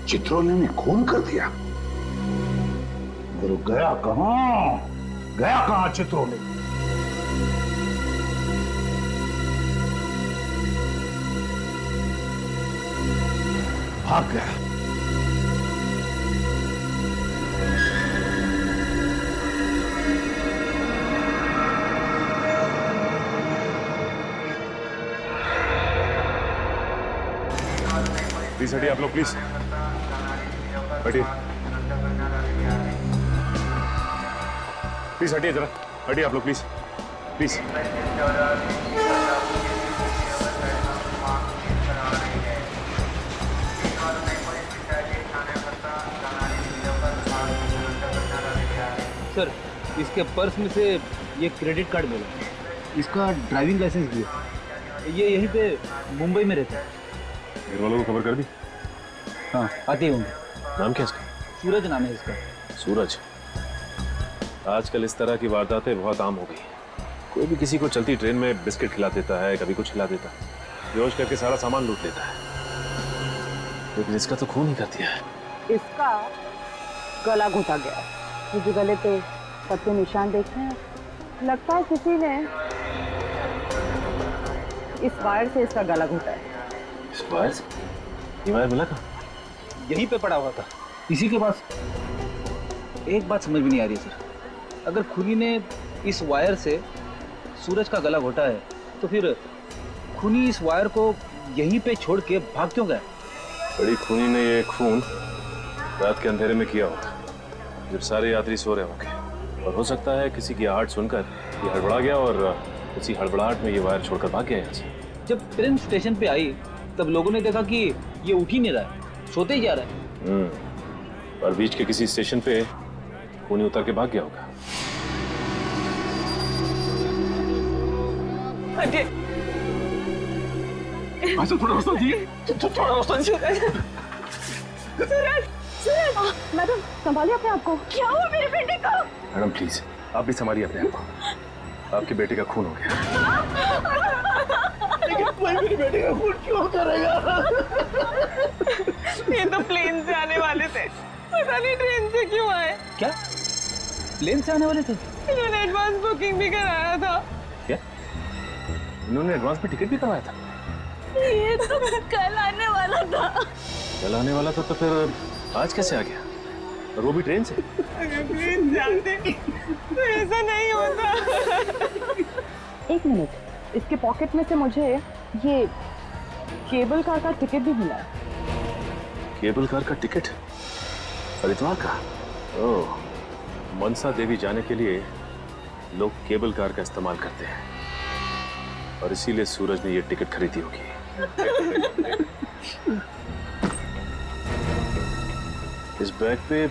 चित्रोले ने खून कर दिया? मगर गया कहां? गया कहां चित्रोले? भाग गया। प्लीज हटिए आप लोग, प्लीज हटिए, प्लीज हटिए जरा, हटिए आप लोग प्लीज, प्लीज। सर, इसके पर्स में से ये क्रेडिट कार्ड मिला, इसका ड्राइविंग लाइसेंस भी है। ये यहीं पे मुंबई में रहता है। घर वालों को खबर कर दी? हाँ, आते होंगे। नाम क्या इसका? सूरज नाम है इसका। सूरज। आजकल इस तरह की वारदातें बहुत आम हो गई हैं। कोई भी किसी को चलती ट्रेन में बिस्किट खिला देता है, कभी कुछ खिला देता है, बेहोश करके सारा सामान लूट लेता है। लेकिन इसका तो खून ही कर दिया है। इसका गला घोटा गया। मुझे गले पे पत्ते निशान देखे हैं, लगता है किसी ने इस वायर से इसका गला घोटा है। इस वायर से? ये वायर मिला कहाँ? यहीं पे पड़ा हुआ था, इसी के पास। एक बात समझ में नहीं आ रही सर, अगर खूनी ने इस वायर से सूरज का गला घोटा है तो फिर खूनी इस वायर को यहीं पे छोड़ के भाग क्यों गया? बड़ी खूनी ने ये खून रात के अंधेरे में किया होगा, जब सारे यात्री सो रहे होंगे। और हो सकता है किसी की आहट सुनकर ये हड़बड़ा गया और उसी हड़बड़ाहट में ये वायर छोड़कर भाग गया यहाँ से। जब ट्रेन स्टेशन पे आई तब लोगों ने देखा कि ये उठ ही नहीं रहा है, सोते ही जा रहा है। और बीच के किसी स्टेशन पे खूनी उतर के भाग गया होगा। थोड़ा रास्ता दिए, थोड़ा रास्ता दिए। मैडम, संभालिए अपने आप को। क्या हुआ मेरे बेटे को? मैडम प्लीज, आप भी संभालिए अपने आप को। आपके बेटे का खून हो गया। लेकिन कोई मेरे बेटे का खून क्यों करेगा? ये तो प्लेन से आने वाले थे, पता नहीं ट्रेन से क्यों आए। क्या प्लेन से आने वाले थे? इन्होंने एडवांस बुकिंग भी कराया था। क्या इन्होंने एडवांस में टिकट भी करवाया था? ये तो कल आने वाला था। कल आने वाला था तो फिर आज कैसे आ गया? और वो भी ट्रेन से? अगर प्लेन जाते तो ऐसा नहीं होता। एक मिनट, इसके पॉकेट में से मुझे ये केबल कार का टिकट भी मिला है। केबल कार का टिकट? हरिद्वार का? ओह, मनसा देवी जाने के लिए लोग केबल कार का इस्तेमाल करते हैं और इसीलिए सूरज ने ये टिकट खरीदी होगी। इस बैग पे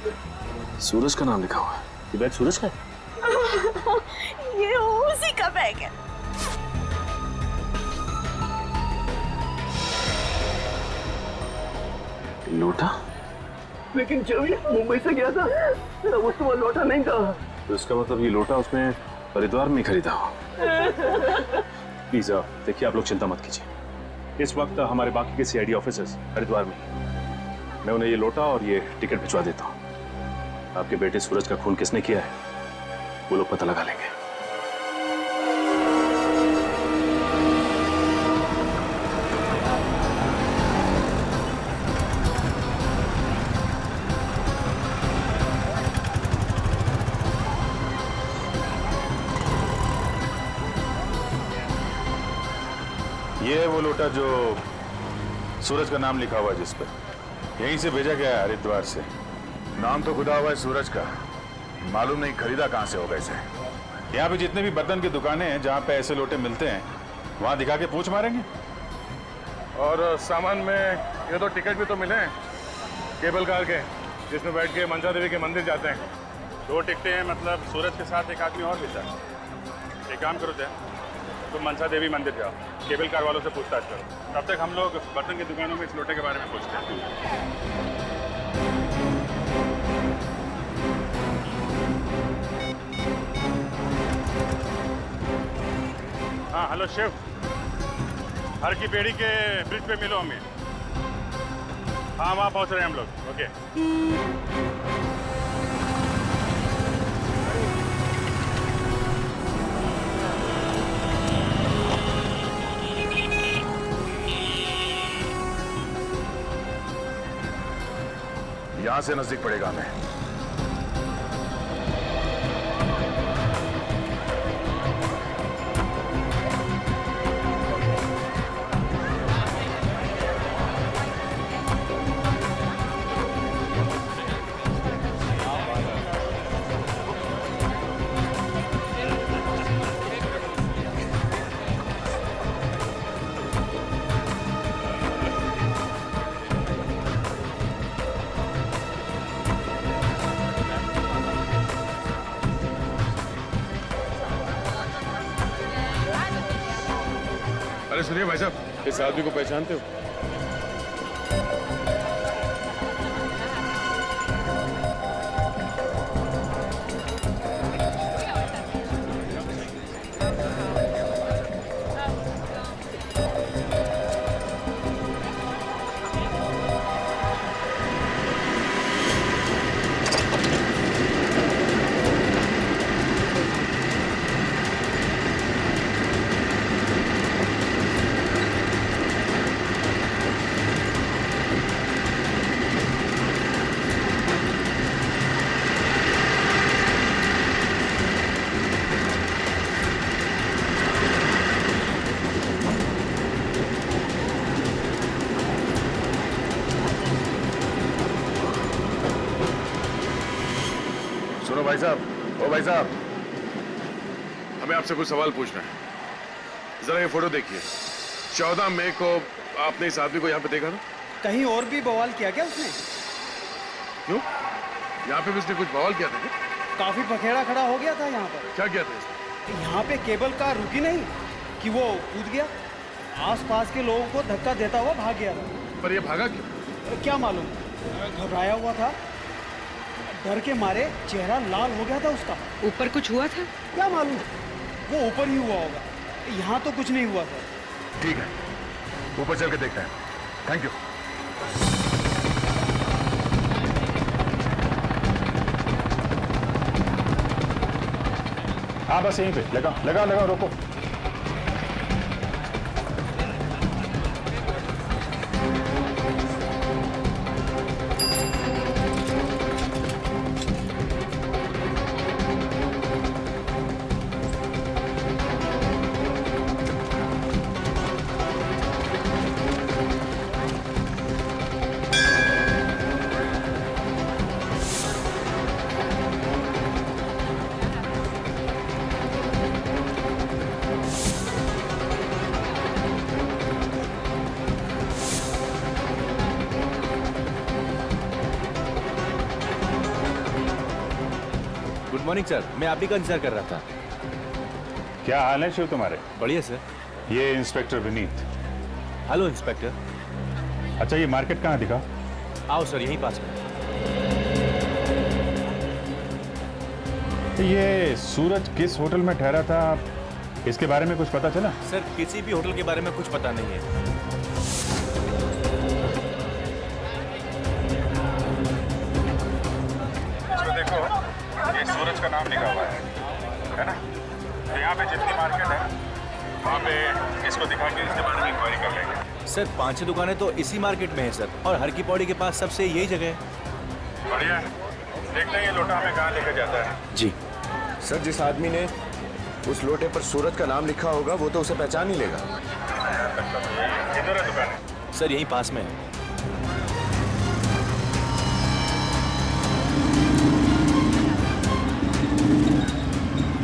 सूरज का नाम लिखा हुआ है। ये बैग सूरज का है? ये उसी का बैग है। लोटा? लेकिन जब ये मुंबई से गया था वो तो लौटा नहीं था। तो इसका मतलब ये लोटा उसने हरिद्वार में ही खरीदा हो। प्लीज देखिए, आप लोग चिंता मत कीजिए। इस वक्त हमारे बाकी के सीआईडी ऑफिसर्स हरिद्वार में, मैं उन्हें ये लोटा और ये टिकट भिजवा देता हूँ। आपके बेटे सूरज का खून किसने किया है वो लोग पता लगा लेंगे। ये है वो लोटा जो सूरज का नाम लिखा हुआ है जिस पर, यहीं से भेजा गया है हरिद्वार से। नाम तो खुदा हुआ है सूरज का, मालूम नहीं खरीदा कहाँ से होगा इसे। यहाँ पे जितने भी बर्तन की दुकानें हैं जहाँ पे ऐसे लोटे मिलते हैं वहाँ दिखा के पूछ मारेंगे। और सामान में ये तो टिकट भी तो मिले हैं केबल कार के, जिसमें बैठ के मनसा देवी के मंदिर जाते हैं। 2 टिकटें हैं, मतलब सूरज के साथ एक आदमी और भी था। एक काम करो जय, तुम मनसा देवी मंदिर जाओ, केबल कार वालों से पूछताछ करो। तब तक हम लोग बर्तन की दुकानों में इस लोटे के बारे में पूछते हैं। हाँ हेलो शेफ, हर की पेड़ी के ब्रिज पे मिलो हमें। हाँ वहाँ पहुँच रहे हैं हम लोग। ओके। यहाँ से नजदीक पड़ेगा हमें। अरे सुनिए भाई साहब, इस आदमी को पहचानते हो? सुनो भाई साहब, ओ भाई साहब, हमें आपसे कुछ सवाल पूछना है। जरा ये फोटो देखिए। 14 मई को आपने इस आदमी को यहाँ पे देखा था? कहीं और भी बवाल किया क्या उसने? क्यों? यहाँ पे भी उसने कुछ बवाल किया था क्या? काफी पखेड़ा खड़ा हो गया था यहाँ पर। क्या किया था इसने? यहाँ पे केबल कार रुकी नहीं कि वो कूद गया, आसपास के लोगों को धक्का देता हुआ भाग गया था। पर ये भागा क्यों? क्या मालूम, घबराया हुआ था, डर के मारे चेहरा लाल हो गया था उसका। ऊपर कुछ हुआ था? क्या मालूम, वो ऊपर ही हुआ होगा, यहाँ तो कुछ नहीं हुआ था। ठीक है, ऊपर चल के देखते हैं। Thank you. हाँ बस यहीं पे लगा रोको। गुड मॉर्निंग सर, मैं आप ही का इंतजार कर रहा था। क्या हाल है शिव तुम्हारे? बढ़िया सर। ये इंस्पेक्टर विनीत। Hello inspector. अच्छा ये मार्केट कहाँ दिखा? आओ सर, यहीं पास में। तो ये सूरज किस होटल में ठहरा था, इसके बारे में कुछ पता चला? सर किसी भी होटल के बारे में कुछ पता नहीं है। देखो, ये सूरज का नाम लिखा हुआ है ना? तो यहाँ पे जितनी मार्केट है, वहाँ पे इसको दिखा के इसके बारे में इंक्वायरी कर लेंगे। सर 5-6 दुकानें तो इसी मार्केट में है सर, और हर की पौड़ी के पास सबसे यही जगह है। बढ़िया है, देखते हैं ये लोटा हमें कहाँ लेकर जाता है। जी सर, जिस आदमी ने उस लोटे पर सूरज का नाम लिखा होगा वो तो उसे पहचान ही लेगा। किधर है दुकान? सर यहीं पास में है।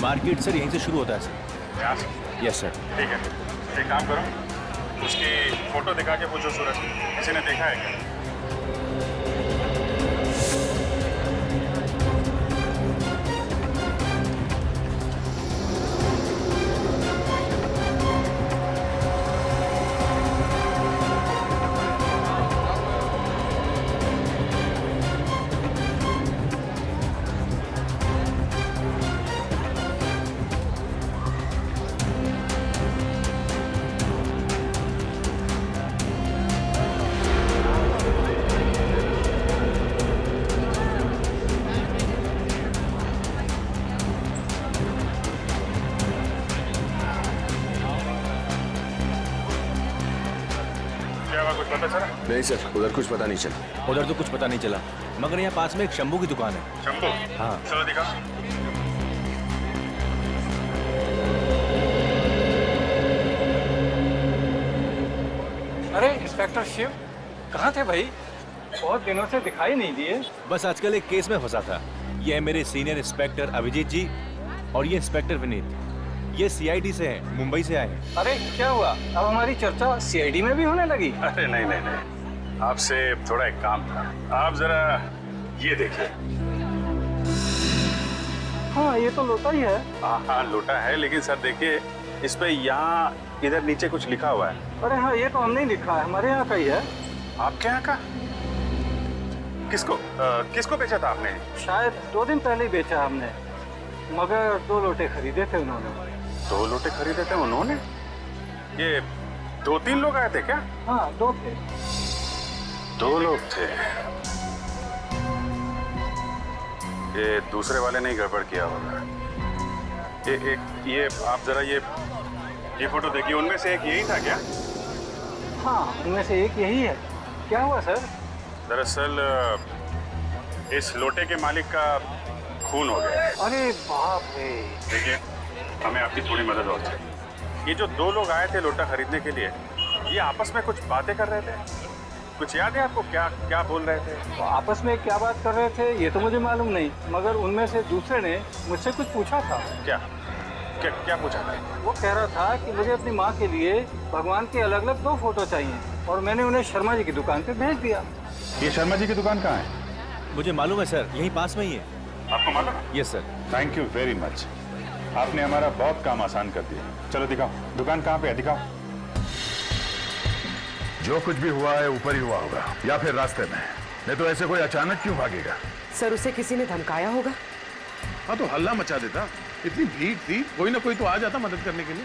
मार्केट सर यहीं से शुरू होता है सर। यहाँ से? Yes sir. ठीक है, एक काम करो, उसकी फोटो दिखा के पूछो सूरज की, किसी ने देखा है क्या? पता चला? नहीं सर, उधर कुछ पता नहीं चला। उधर तो कुछ पता नहीं चला, मगर यहाँ पास में एक शंभू की दुकान है। शंभू? हाँ। चलो दिखा। अरे इंस्पेक्टर शिव, कहाँ थे भाई? बहुत दिनों से दिखाई नहीं दिए। बस आजकल एक केस में फंसा था। ये है मेरे सीनियर इंस्पेक्टर अभिजीत जी और ये इंस्पेक्टर विनीत। ये सीआईडी से हैं, मुंबई से आए हैं। अरे क्या हुआ, अब हमारी चर्चा सीआईडी में भी होने लगी? अरे नहीं नहीं नहीं, आपसे थोड़ा एक काम था। आप जरा ये देखिए। हाँ, ये तो लोटा ही है। हाँ लोटा है, लेकिन सर देखिए इस पे यहाँ इधर नीचे कुछ लिखा हुआ है। अरे हाँ, ये तो हमने ही लिखा है, हमारे यहाँ का ही है। आपके यहाँ का? किसको बेचा था आपने? शायद 2 दिन पहले ही बेचा हमने, मगर 2 लोटे खरीदे थे उन्होंने। 2 लोटे खरीदे थे उन्होंने? ये 2-3 लोग आए थे क्या? हाँ, 2 थे। 2 लोग थे। ये दूसरे वाले ने गड़बड़ किया होगा। ये आप जरा ये फोटो देखिए, उनमें से एक यही था क्या? हाँ, उनमें से एक यही है। क्या हुआ सर? दरअसल इस लोटे के मालिक का खून हो गया। अरे बाप रे। देखिए, हमें आपकी थोड़ी मदद और चाहिए। ये जो 2 लोग आए थे लोटा खरीदने के लिए, ये आपस में कुछ बातें कर रहे थे। कुछ याद है आपको क्या क्या बोल रहे थे? तो आपस में क्या बात कर रहे थे ये तो मुझे मालूम नहीं, मगर उनमें से दूसरे ने मुझसे कुछ पूछा था। क्या क्या क्या पूछा था? वो कह रहा था कि मुझे अपनी माँ के लिए भगवान के अलग अलग 2 फोटो चाहिए, और मैंने उन्हें शर्मा जी की दुकान पे भेज दिया। ये शर्मा जी की दुकान कहाँ है? मुझे मालूम है सर, यहीं पास में ही है। आपको मालूम? Yes sir. Thank you very much, आपने हमारा बहुत काम आसान कर दिया। चलो दिखाओ, दुकान कहाँ पे है, दिखाओ। जो कुछ भी हुआ है ऊपर ही हुआ होगा, या फिर रास्ते में। नहीं तो ऐसे कोई अचानक क्यों भागेगा? सर, उसे किसी ने धमकाया होगा। हाँ तो हल्ला मचा देता, इतनी भीड़ थी, कोई ना कोई तो आ जाता मदद करने के लिए।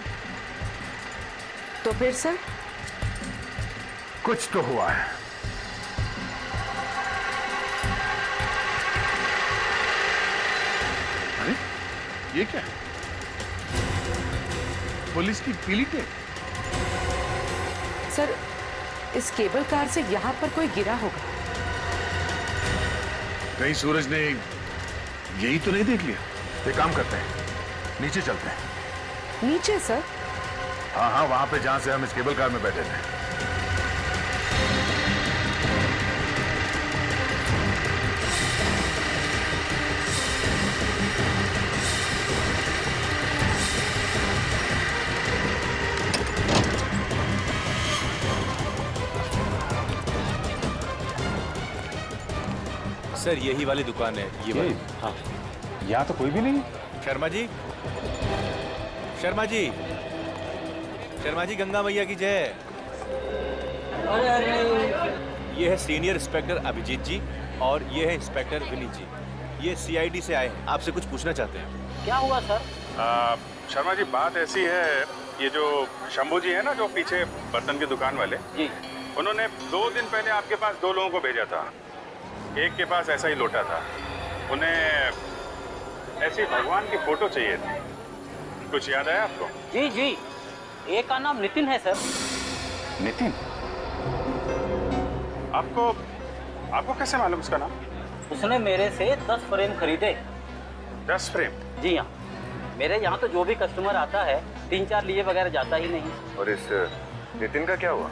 तो फिर सर? कुछ तो हुआ है। अरे ये क्या है? पुलिस की पीली टेप। सर, इस केबल कार से यहाँ पर कोई गिरा होगा। कहीं सूरज ने यही तो नहीं देख लिया? एक काम करते हैं, नीचे चलते हैं। नीचे सर? हाँ हाँ, वहां पे जहां से हम इस केबल कार में बैठे थे। सर यही वाली दुकान है, ये वाली। हाँ। यहाँ तो कोई भी नहीं। शर्मा जी, शर्मा जी, शर्मा जी, गंगा मैया की जय। अरे अरे, ये है सीनियर इंस्पेक्टर अभिजीत जी और ये है इंस्पेक्टर विनीत जी। ये सीआईडी से आए हैं, आपसे कुछ पूछना चाहते हैं। क्या हुआ सर? शर्मा जी, बात ऐसी है, ये जो शंभू जी है ना, जो पीछे बर्तन की दुकान वाले जी, उन्होंने 2 दिन पहले आपके पास 2 लोगों को भेजा था। एक के पास ऐसा ही लोटा था, उन्हें ऐसी भगवान की फोटो चाहिए थी। कुछ याद है आपको? जी जी, एक का नाम नितिन है सर। नितिन? आपको कैसे मालूम उसका नाम? उसने मेरे से 10 फ्रेम खरीदे। 10 फ्रेम? जी हाँ, मेरे यहाँ तो जो भी कस्टमर आता है 3-4 लिए बगैर जाता ही नहीं। और इस नितिन का क्या हुआ?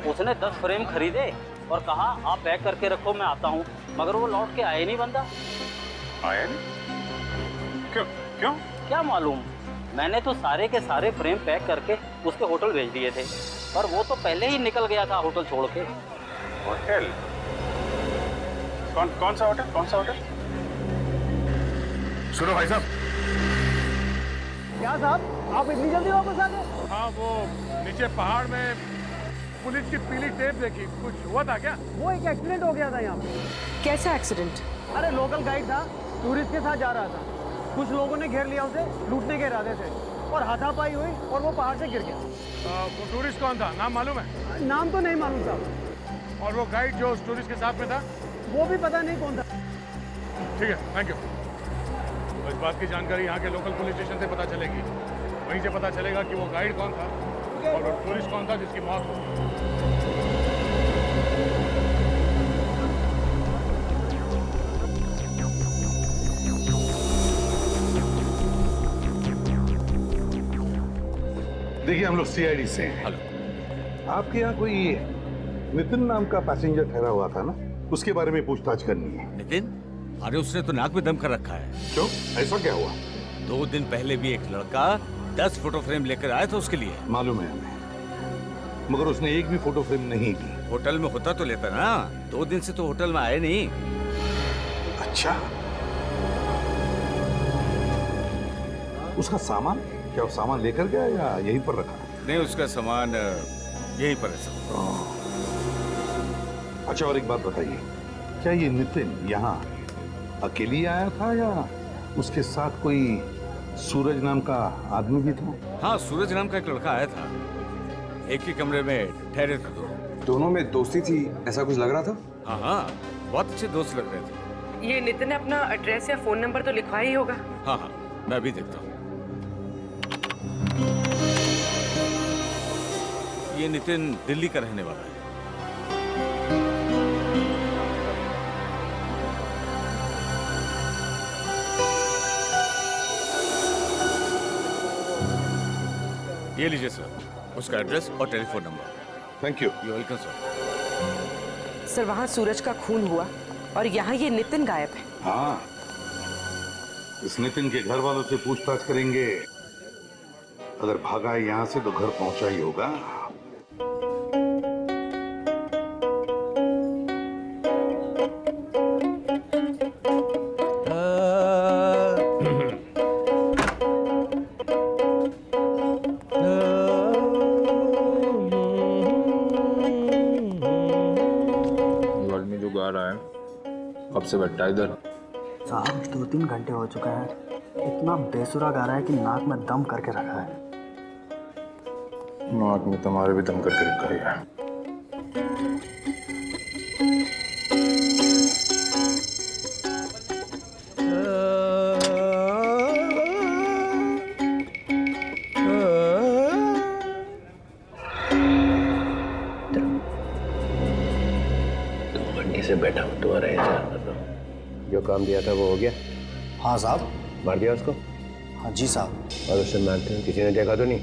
उसने 10 फ्रेम खरीदे और कहा आप पैक करके रखो, मैं आता हूँ, मगर वो लौट के आए नहीं बंदा। आया नहीं? क्यों? क्या मालूम, मैंने तो सारे के सारे फ्रेम पैक करके उसके होटल भेज दिए थे, पर वो तो पहले ही निकल गया था होटल छोड़ के। होटल? कौन सा होटल? कौन सा होटल? सुनो भाई साहब। क्या साहब, आप इतनी जल्दी वापस आ गए? हाँ, वो नीचे पहाड़ में पुलिस की पीली टेप देखी, कुछ हुआ था क्या? वो एक एक्सीडेंट हो गया था यहाँ पे। कैसा एक्सीडेंट? अरे लोकल गाइड था, टूरिस्ट के साथ जा रहा था, कुछ लोगों ने घेर लिया उसे, लूटने के इरादे से, और हाथापाई हुई और वो पहाड़ से गिर गया। वो टूरिस्ट कौन था, नाम मालूम है? नाम तो नहीं मालूम साहब। और वो गाइड जो उस टूरिस्ट के साथ में था? वो भी पता नहीं कौन था। ठीक है, थैंक यू। तो इस बात की जानकारी यहाँ के लोकल पुलिस स्टेशन से पता चलेगी, वहीं से पता चलेगा कि वो गाइड कौन था और वो टूरिस्ट कौन था जिसकी मौत हुई। देखिए हम लोग सीआईडी से हैं। हेलो। आपके यहाँ कोई नितिन नाम का पैसेंजर ठहरा हुआ था ना, उसके बारे में पूछताछ करनी है। नितिन? अरे उसने तो नाक में दम कर रखा है। क्यों, ऐसा क्या हुआ? 2 दिन पहले भी एक लड़का 10 फोटो फ्रेम लेकर आया था उसके लिए। मालूम है हमें, मगर उसने एक भी फोटो फ्रेम नहीं ली। होटल में होता तो लेता ना। 2 दिन से तो होटल में आए नहीं। अच्छा, उसका सामान, क्या वो सामान लेकर गया या यहीं पर रखा? नहीं, उसका सामान यहीं पर है सब। अच्छा, और एक बात बताइए, क्या ये नितिन यहाँ अकेली आया था या उसके साथ कोई सूरज नाम का आदमी भी था? हाँ, सूरज नाम का एक लड़का आया था। एक ही कमरे में ठहरे थे दोनों में दोस्ती थी, ऐसा कुछ लग रहा था? हाँ हाँ, बहुत अच्छे दोस्त लग रहे थे। ये नितिन ने अपना एड्रेस या फोन नंबर तो लिखवाया ही होगा। हाँ हाँ, मैं अभी देखता हूँ। ये नितिन दिल्ली का रहने वाला है। ये लीजिए सर, उसका एड्रेस और telephone number. Thank you. You welcome sir. Sir, वहाँ सूरज का खून हुआ और यहाँ ये नितिन गायब है। हाँ, इस नितिन के घर वालों से पूछताछ करेंगे। अगर भागा है यहाँ से तो घर पहुंचा ही होगा। आदमी जो गा रहा है कब से बैठा है इधर? साहब 2-3 घंटे हो चुका है, इतना बेसुरा गा रहा है कि नाक में दम करके रखा है। नाक में तुम्हारे भी दम करके रखा है। से बैठा हूँ, तुम्हारा इंतजार कर रहा हूँ। जो काम दिया था वो हो गया? हाँ साहब। मार दिया उसको? हाँ जी साहब। और उससे मारते हैं किसी ने देखा तो नहीं?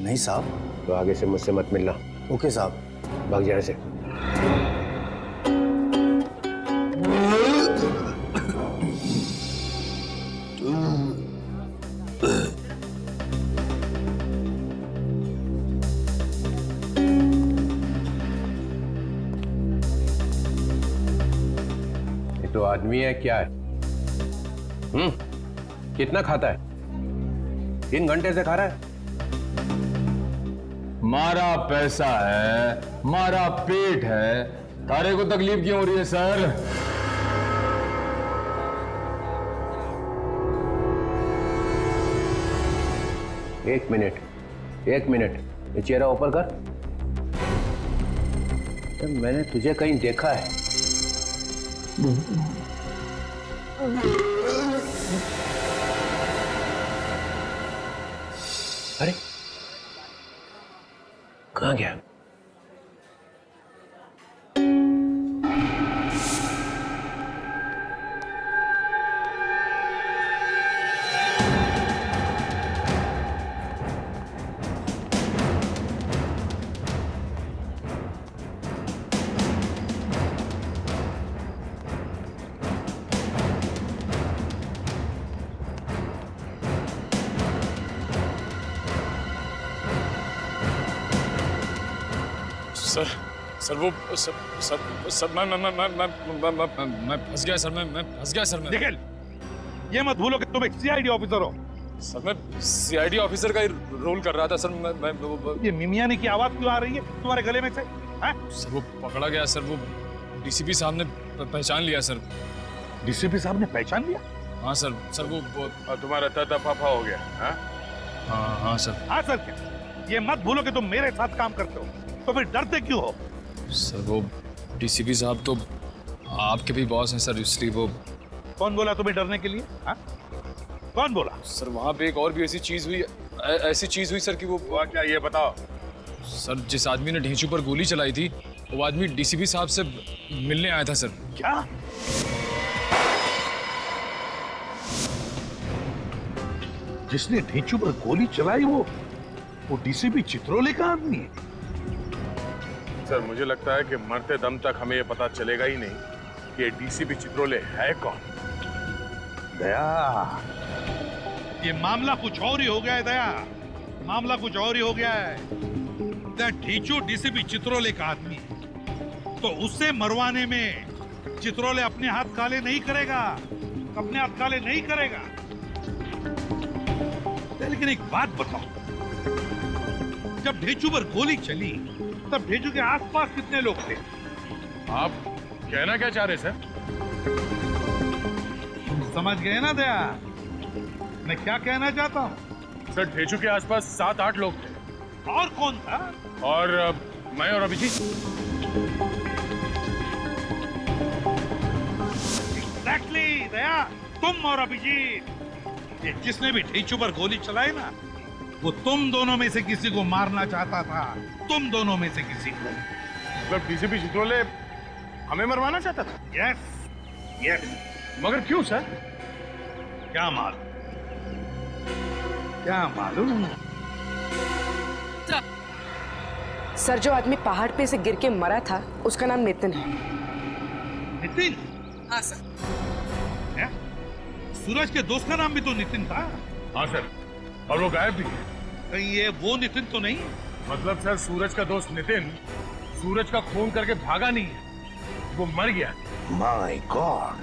नहीं साहब। तो आगे से मुझसे मत मिलना। ओके साहब। भाग जाने से। तो आदमी है क्या है? कितना खाता है? 3 घंटे से खा रहा है। मारा पैसा है, मारा पेट है, तारे को तकलीफ क्यों हो रही है सर? एक मिनट, ये चेहरा ऊपर कर। तो मैंने तुझे कहीं देखा है। अरे कहाँ गया? सर वो सर मैं फंस गया सर। मैं फंस गया सर। निखिल, ये मत भूलो कि तुम एक सीआईडी ऑफिसर हो। सर मैं सीआईडी ऑफिसर का ही रोल कर रहा था सर। मैं ये मिमियानी की आवाज क्यों आ रही है तुम्हारे गले में से? सर वो पकड़ा गया सर। वो डीसीपी साहब ने पहचान लिया सर। डीसीपी साहब ने पहचान लिया? हाँ सर वो तुम्हारा तफाफा हो गया? हाँ सर। हाँ सर। क्या ये मत भूलो कि तुम मेरे साथ काम करते हो, तो फिर डरते क्यों हो? सर वो डीसीपी साहब तो आपके भी बॉस हैं सर, इसलिए वो। कौन बोला तुम्हें डरने के लिए? हा? कौन बोला? सर वहाँ पे एक और भी ऐसी चीज हुई सर कि वो क्या, ये बताओ। सर जिस आदमी ने ढेंचू पर गोली चलाई थी वो आदमी डीसीपी साहब से मिलने आया था सर। क्या? जिसने ढेंचू पर गोली चलाई वो वो डीसीपी चित्रोले का आदमी है। सर मुझे लगता है कि मरते दम तक हमें ये पता चलेगा ही नहीं कि डीसीपी चित्रोले है कौन। दया, ये मामला कुछ और ही हो गया है दया, मामला कुछ और ही हो गया है। ढीचू डीसीपी चित्रोले का आदमी है, तो उससे मरवाने में चित्रोले अपने हाथ काले नहीं करेगा, अपने हाथ काले नहीं करेगा। लेकिन एक बात बताओ, जब ढीचू पर गोली चली तब ढीचू के आसपास कितने लोग थे? आप कहना क्या चाह रहे सर? समझ गए ना दया मैं क्या कहना चाहता हूँ? सर ढेचू के आसपास 7-8 लोग थे। और कौन था? और मैं और अभिजीत। एग्जैक्टली दया, तुम और अभिजीत। ये जिसने भी ढीचू पर गोली चलाई ना, वो तुम दोनों में से किसी को मारना चाहता था, तुम दोनों में से किसी को। मतलब डीसीपी चित्रोले हमें मरवाना चाहता था? Yes yes. मगर क्यों सर? क्या मालूम, क्या मालूम। सर, जो आदमी पहाड़ पे से गिर के मरा था उसका नाम नितिन है। नितिन? हाँ सर। सूरज के दोस्त का नाम भी तो नितिन था। हाँ सर, और वो गायब भी है। कहीं ये वो नितिन तो नहीं? मतलब सर सूरज का दोस्त नितिन सूरज का खून करके भागा नहीं है, वो मर गया। माय गॉड,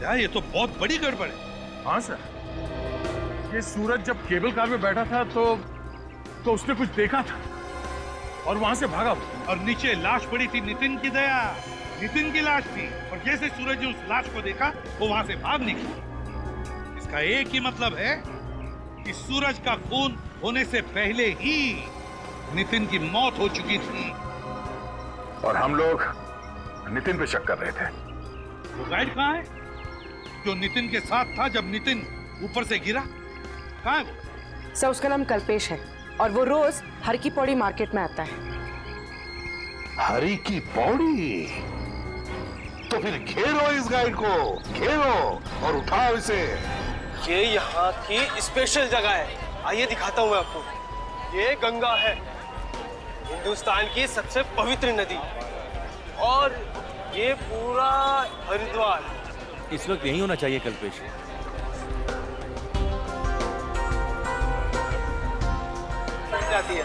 यार ये तो बहुत बड़ी गड़बड़ है। हाँ सर, ये सूरज जब केबल कार में बैठा था तो उसने कुछ देखा था और वहां से भागा। और नीचे लाश पड़ी थी नितिन की दया, नितिन की लाश थी। और जैसे सूरज ने उस लाश को देखा वो वहां से भाग निकला। इसका एक ही मतलब है कि सूरज का खून होने से पहले ही नितिन की मौत हो चुकी थी। और हम लोग नितिन पे शक कर रहे थे। वो गाइड कहाँ है जो नितिन के साथ था जब नितिन ऊपर से गिरा? कहाँ है वो? सर, उसका नाम कल्पेश है और वो रोज हर की पौड़ी मार्केट में आता है। हरी की पौड़ी? तो फिर घेरो इस गाइड को, घेरो और उठाओ इसे। ये यहाँ की स्पेशल जगह है, आइए दिखाता हूँ मैं आपको। ये गंगा है, हिंदुस्तान की सबसे पवित्र नदी, और ये पूरा हरिद्वार। इस वक्त यही होना चाहिए कल्पेश। जाती है,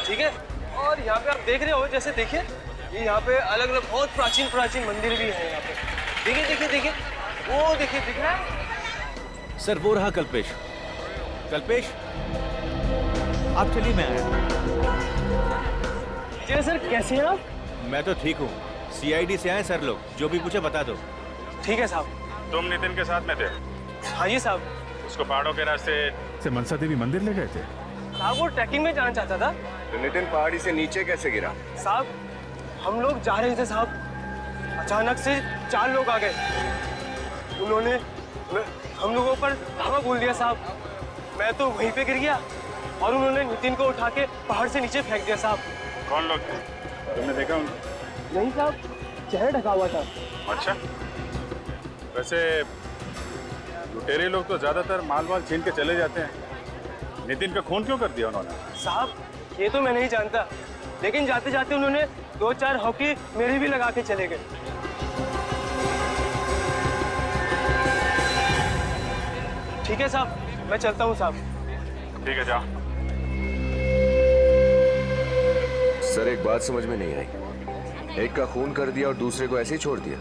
ठीक है। और यहाँ पे आप देख रहे हो, जैसे देखिए ये यहाँ पे अलग अलग बहुत प्राचीन प्राचीन मंदिर भी हैं यहाँ पे। देखिए देखिए देखिए, वो देखिए, दिख रहा है सर? वो रहा कल्पेश। कल्पेश, आप चलिए, मैं आया। जी सर, कैसे हैं आप? मैं तो ठीक हूँ। सीआईडी से आए सर लोग, जो भी पूछे बता दो। ठीक है साहब। तुम नितिन के साथ में थे? हाँ जी साहब। उसको पहाड़ों के रास्ते से मनसा देवी मंदिर ले गए थे? साहब वो ट्रैकिंग में जाना चाहता था। तो नितिन पहाड़ी से नीचे कैसे गिरा? साहब हम लोग जा रहे थे साहब, अचानक से 4 लोग आ गए। उन्होंने हम लोगों पर धावा बोल दिया साहब। मैं तो वहीं पे गिर गया और उन्होंने नितिन को उठा के पहाड़ से नीचे फेंक दिया साहब। कौन लोग थे? तुमने देखा उनको? नहीं साहब, चेहरा ढका हुआ था। अच्छा, वैसे लुटेरे लोग तो ज्यादातर माल वाल छीन के चले जाते हैं। नितिन का खून क्यों कर दिया उन्होंने? साहब ये तो मैं नहीं जानता, लेकिन जाते जाते उन्होंने 2-4 हॉकी मेरे भी लगा के चले गए। ठीक है साहब, मैं चलता हूँ साहब। ठीक है, जा। सर एक बात समझ में नहीं आई, एक का खून कर दिया और दूसरे को ऐसे ही छोड़ दिया।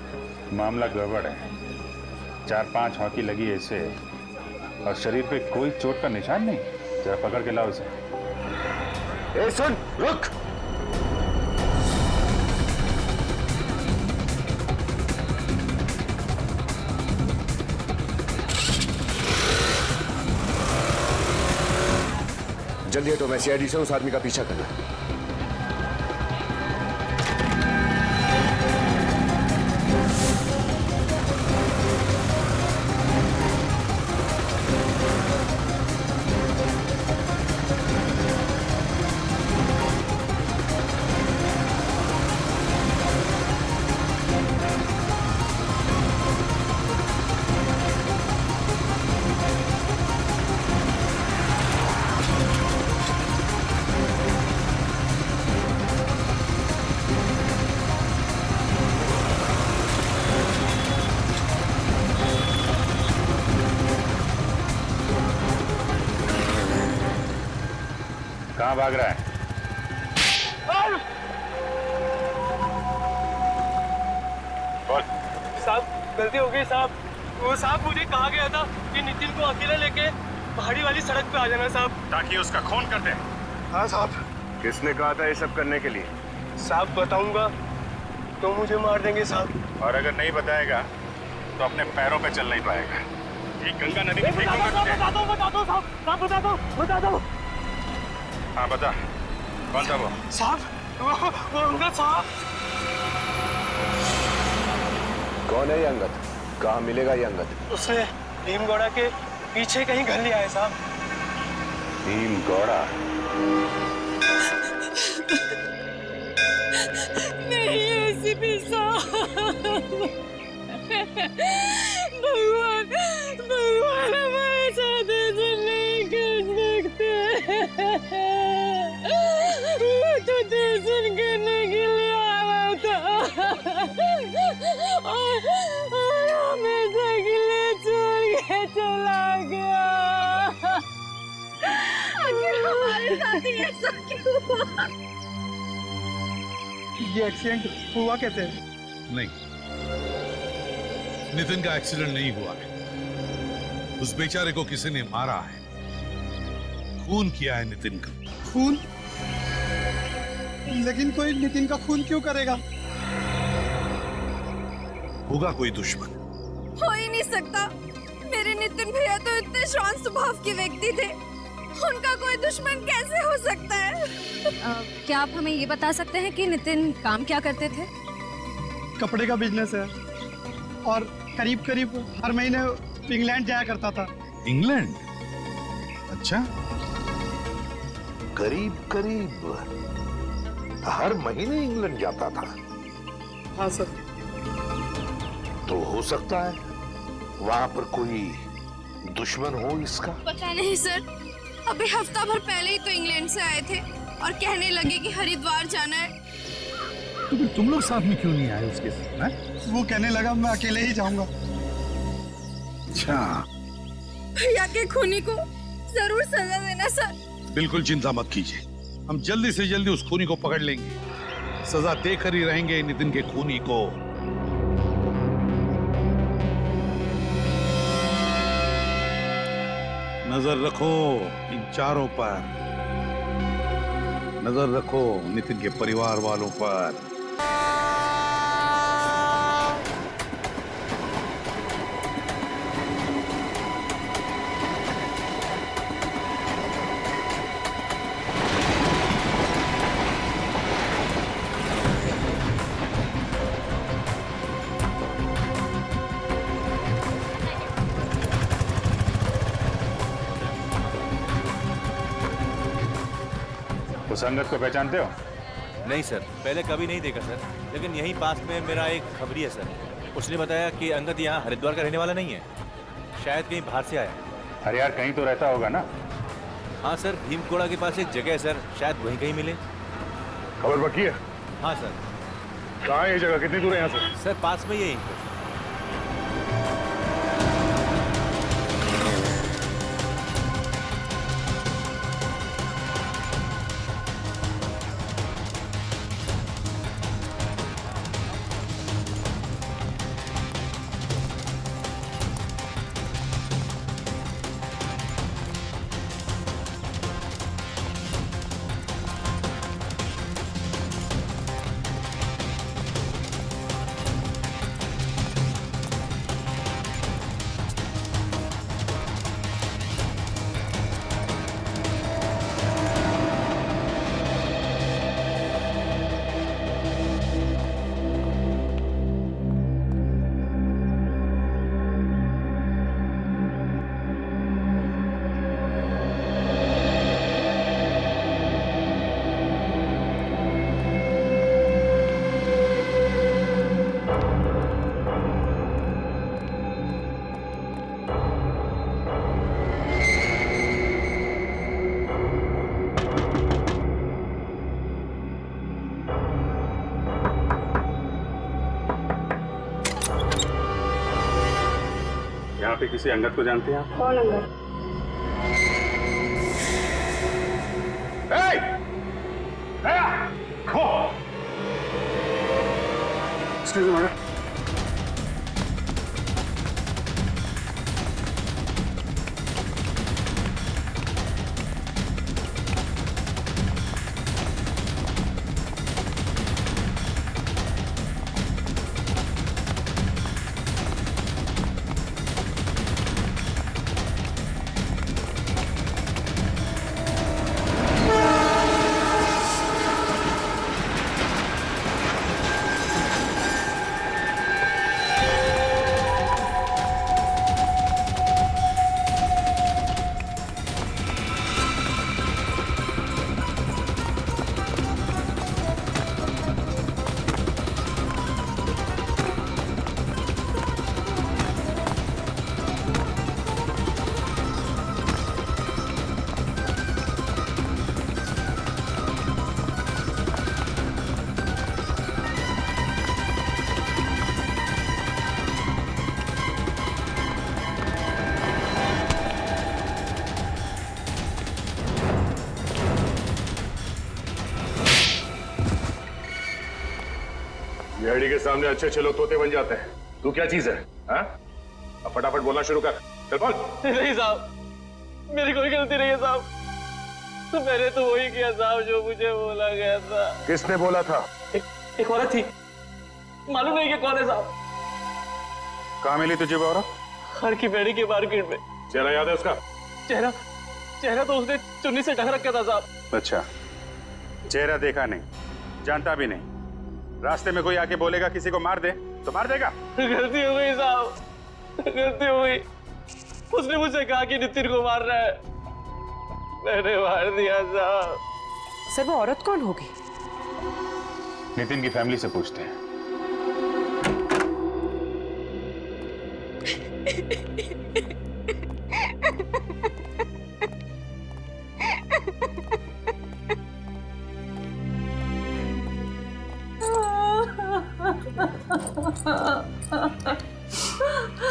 मामला गड़बड़ है। 4-5 हॉकी लगी है इसे और शरीर पे कोई चोट का निशान नहीं। जरा पकड़ के लाओ इसे। ए सुन, रुक। जल्दी हटो, मैं सीआईडी से उस आदमी का पीछा करना। कहाँ भाग रहा है? बोल। साहब गलती हो गई साहब। वो साहब मुझे कहा गया था कि नितिन को अकेला लेके पहाड़ी वाली सड़क पे आ जाना साहब, ताकि उसका खून कर दे। हाँ साहब। किसने कहा था ये सब करने के लिए? साहब बताऊंगा तो मुझे मार देंगे साहब। और अगर नहीं बताएगा तो अपने पैरों पे चल नहीं पाएगा। ये गंगा नदी में फेंकूंगा तुझे। बता दो साहब, साहब बता दो। हाँ बता, कौन था वो? साहब वो अंगद साहब। कौन है ये अंगद? कहाँ मिलेगा ये अंगद? उसने भीमगौड़ा के पीछे कहीं घर लिया है साहब। भीमगौड़ा? नहीं एसीपी साहब, भगवान हमारे साथ ऐसा नहीं कर सकते। वो तो दर्शन करने के लिए आया था और हमेशा के लिए छोड़ के चला गया। आखिर हमारे साथ ही ऐसा क्यों हुआ? ये एक्सीडेंट हुआ कैसे? नहीं, नितिन का एक्सीडेंट नहीं हुआ है। उस बेचारे को किसी ने मारा है, खून किया है नितिन का। खून? लेकिन कोई नितिन का खून क्यों करेगा? होगा कोई दुश्मन। हो ही नहीं सकता। मेरे नितिन भैया तो इतने शांत स्वभाव के व्यक्ति थे, उनका कोई दुश्मन कैसे हो सकता है? क्या आप हमें ये बता सकते हैं कि नितिन काम क्या करते थे? कपड़े का बिजनेस है और करीब करीब हर महीने इंग्लैंड जाया करता था। इंग्लैंड? अच्छा। करीब करीब हर महीने इंग्लैंड जाता था? हाँ सर। तो हो सकता है वहां पर कोई दुश्मन हो इसका। पता नहीं सर, अभी हफ्ता भर पहले ही तो इंग्लैंड से आए थे और कहने लगे कि हरिद्वार जाना है। तो फिर तुम लोग साथ में क्यों नहीं आए उसके साथ? वो कहने लगा मैं अकेले ही जाऊंगा। अच्छा। भैया के खूनी को जरूर सजा देना सर। बिल्कुल चिंता मत कीजिए, हम जल्दी से जल्दी उस खूनी को पकड़ लेंगे। सजा देकर ही रहेंगे नितिन के खूनी को। नजर रखो इन चारों पर, नजर रखो नितिन के परिवार वालों पर। उस अंगद को पहचानते हो? नहीं सर, पहले कभी नहीं देखा सर, लेकिन यहीं पास में मेरा एक खबरी है सर। उसने बताया कि अंगद यहाँ हरिद्वार का रहने वाला नहीं है, शायद कहीं बाहर से आया। अरे यार कहीं तो रहता होगा ना। हाँ सर, भीमकोड़ा के पास एक जगह है सर, शायद वहीं कहीं मिले। खबर बाकी है? हाँ सर। कहाँ है ये जगह? कितनी दूर है यहाँ से? सर पास में यहीं पे। यहाँ पे किसी अंगद को जानते हैं आप? कौन Angad? Hey! Excuse me madam. Daddy के सामने अच्छे अच्छे लोग तोते बन जाते हैं। तू क्या चीज है? हाँ? अब फटाफट बोलना शुरू कर। चल बोल। नहीं साहब, मेरी कोई गलती नहीं है साहब। तो मैंने तो वही किया साहब जो मुझे बोला गया था। किसने बोला था? एक औरत थी, मालूम नहीं कि कौन है साहब। कहाँ मिली तुझे वो औरत? हर की बेड़ी के मार्केट में। चेहरा याद है उसका? चेहरा तो उसने चुन्नी से ढक रखा था साहब। अच्छा, चेहरा देखा नहीं, जानता भी नहीं। रास्ते में कोई आके बोलेगा किसी को मार दे तो मार देगा? गलती हो गई साहब, गलती हो गई। उसने मुझसे कहा कि नितिन को मार रहा है, मैंने मार दिया साहब। सर वो औरत कौन होगी? नितिन की फैमिली से पूछते हैं।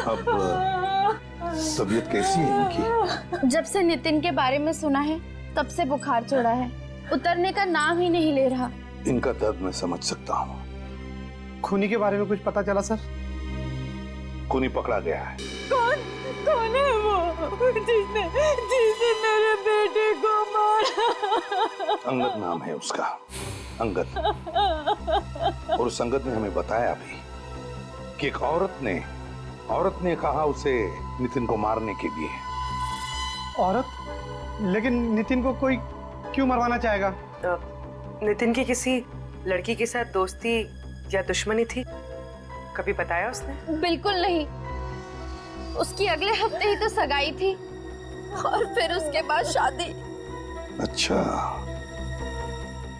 अब तबीयत कैसी है इनकी? जब से नितिन के बारे में सुना है तब से बुखार चढ़ा है, उतरने का नाम ही नहीं ले रहा। इनका दर्द मैं समझ सकता हूँ। खूनी के बारे में कुछ पता चला सर? खूनी पकड़ा गया है। कौन है वो जिसने मेरे बेटे को मारा? अंगद नाम है उसका, अंगद। और उस अंगद ने हमें बताया भी कि एक औरत ने कहा उसे नितिन को मारने के लिए। औरत? लेकिन नितिन को कोई क्यों मरवाना चाहेगा? नितिन की किसी लड़की के साथ दोस्ती या दुश्मनी थी? कभी बताया उसने? बिल्कुल नहीं, उसकी अगले हफ्ते ही तो सगाई थी और फिर उसके बाद शादी। अच्छा,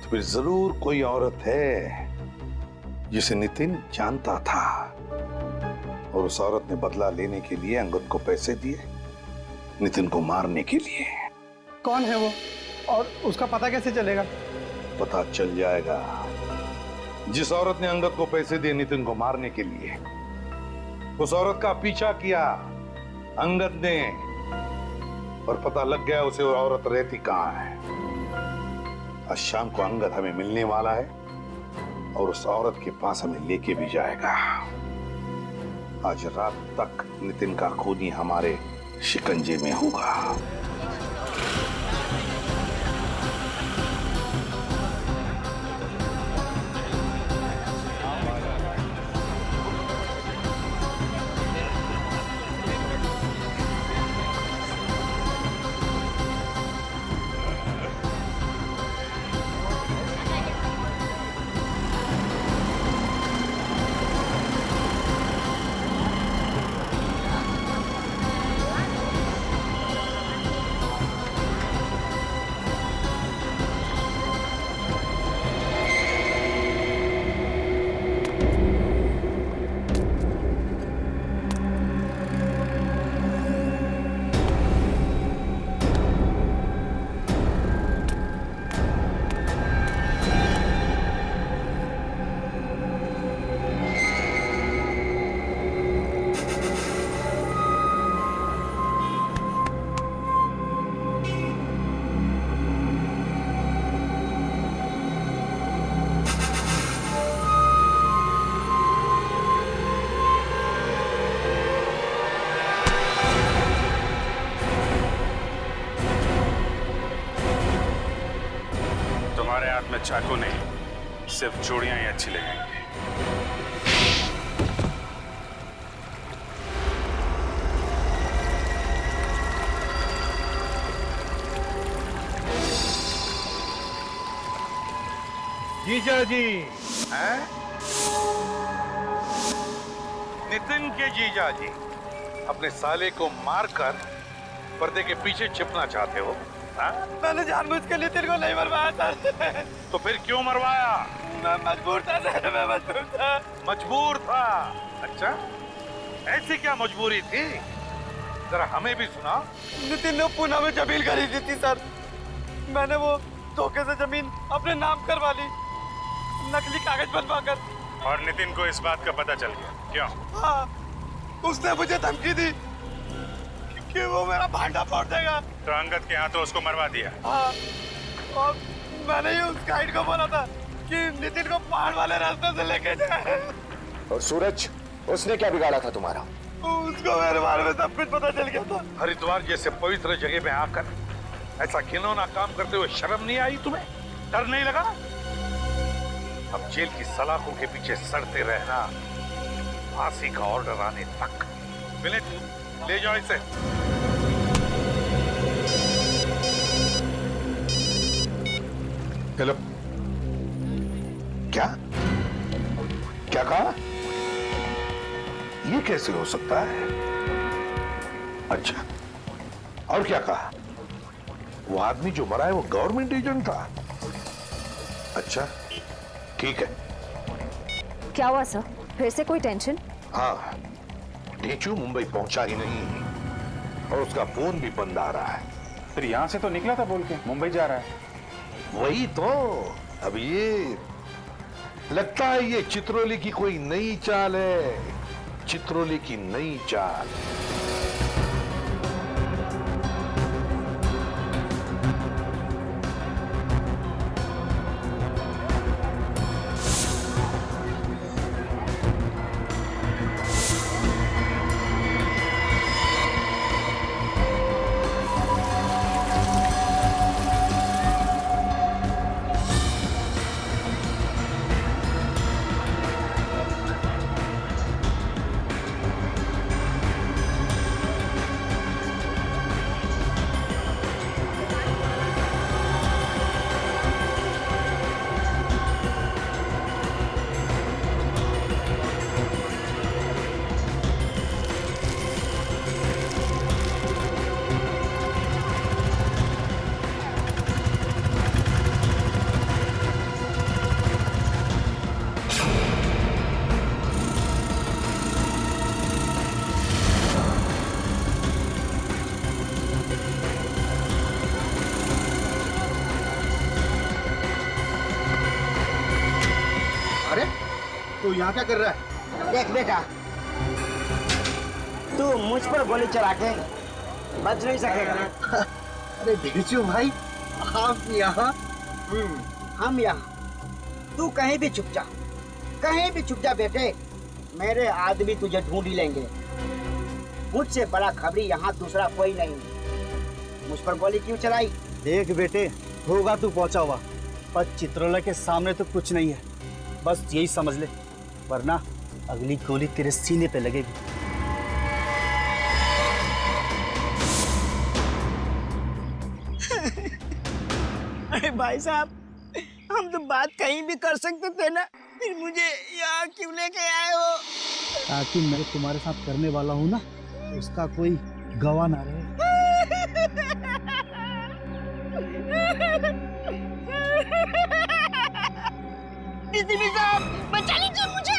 तो फिर जरूर कोई औरत है जिसे नितिन जानता था और उस औरत ने बदला लेने के लिए अंगद को पैसे दिए, नितिन को मारने के लिए। कौन है वो और उसका पता कैसे चलेगा? पता चल जाएगा। जिस औरत ने अंगद को पैसे दिए नितिन को मारने के लिए, उस औरत का पीछा किया अंगद ने और पता लग गया उसे वो औरत रहती कहां है। आज शाम को अंगद हमें मिलने वाला है और उस औरत के पास हमें लेके भी जाएगा। आज रात तक नितिन का खूनी हमारे शिकंजे में होगा। तुम्हारे हाथ में चाकू नहीं, सिर्फ चूड़ियां ही अच्छी लगेंगी। जीजा जी, हैं? नितिन के जीजा जी अपने साले को मारकर पर्दे के पीछे छिपना चाहते हो? मैंने जानबूझ के नितिन को नहीं मरवाया था। तो फिर क्यों मरवाया? मैं मजबूर था सर, मैं मजबूर था। मजबूर था? अच्छा, ऐसी क्या मजबूरी थी? जरा हमें भी सुना। नितिन ने पुणे में जमीन खरीदी थी सर। मैंने वो धोखे से जमीन अपने नाम करवा ली, नकली कागज बनवाकर। और नितिन को इस बात का पता चल गया? क्यों? हाँ, उसने मुझे धमकी दी कि वो मेरा भांडा फोड़ देगा। तो अंगद के हाथों उसको मरवा दिया? हाँ, और मैंने ही उस गाइड को बोला था कि नितिन को पहाड़ वाले रास्ते से लेके जाए। और सूरज, उसने क्या बिगाड़ा था तुम्हारा? उसको मेरे बारे में सब कुछ पता चल गया था। हरिद्वार जैसे पवित्र जगह में आकर ऐसा घिनौना काम करते हुए शर्म नहीं आई तुम्हें? डर नहीं लगा? अब जेल की सलाखों के पीछे सड़ते रहना, फांसी का ऑर्डर आने तक। विनीत, ले जाओ इसे। हेलो, क्या क्या कहा? ये कैसे हो सकता है? अच्छा, और क्या कहा? वो आदमी जो मरा है वो गवर्नमेंट एजेंट था? अच्छा, ठीक है। क्या हुआ सर, फिर से कोई टेंशन? हाँ, ढेंचू मुंबई पहुंचा ही नहीं और उसका फोन भी बंद आ रहा है। फिर यहां से तो निकला था बोल के मुंबई जा रहा है। वही तो। अब ये लगता है ये चित्रोली की कोई नई चाल है, चित्रोली की नई चाल। तू यहाँ क्या कर रहा है? देख बेटा, तू मुझ पर गोली चला के बच नहीं सकेगा। अरे ढेंचू भाई, हम यहाँ हम यहाँ, तू कहीं भी छुप जा, कहीं भी छुप जा बेटे, मेरे आदमी तुझे ढूंढ ही लेंगे। मुझसे बड़ा खबरी यहाँ दूसरा कोई नहीं। मुझ पर गोली क्यों चलाई? देख बेटे, होगा तू पहुंचा हुआ, पर चित्रोला के सामने तो कुछ नहीं है, बस यही समझ ले, वरना अगली गोली तेरे सीने पे लगेगी। अरे भाई साहब, हम तो बात कहीं भी कर सकते थे ना, फिर मुझे यहाँ क्यों लेके आए हो? ताकि मैं तुम्हारे साथ करने वाला हूँ ना, उसका कोई गवाह ना रहे। डीसीपी साहब, बचा लीजिए मुझे।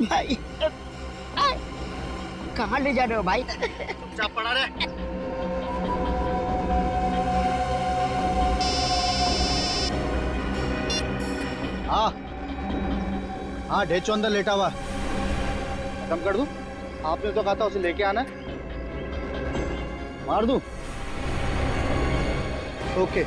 भाई कहाँ ले जा रहे हो भाई? चुपचाप पड़ा रहे। हाँ ढेचो अंदर लेटा हुआ। खत्म कर दूं? आपने तो कहा था उसे लेके आना है। मार दूं? ओके।